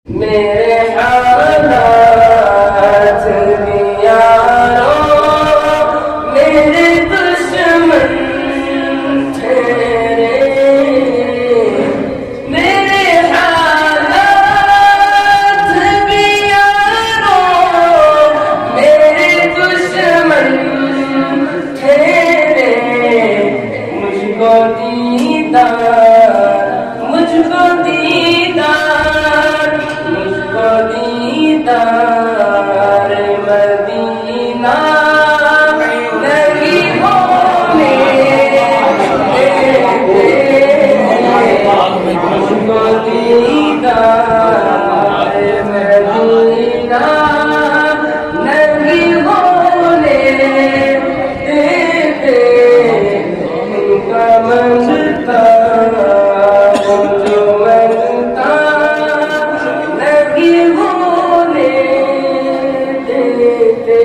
मेरे हालात यारो मेरे दुश्मन ठहरे, मेरे हालात यारो मेरे दुश्मन ठहरे। मुझको दीदार, मुझको दीदार, मुझको दीदार मदीना नहीं होने देते। मुझको दीदार मदीना नहीं होने देते। उनका मनता जो मनता नहीं होने देते।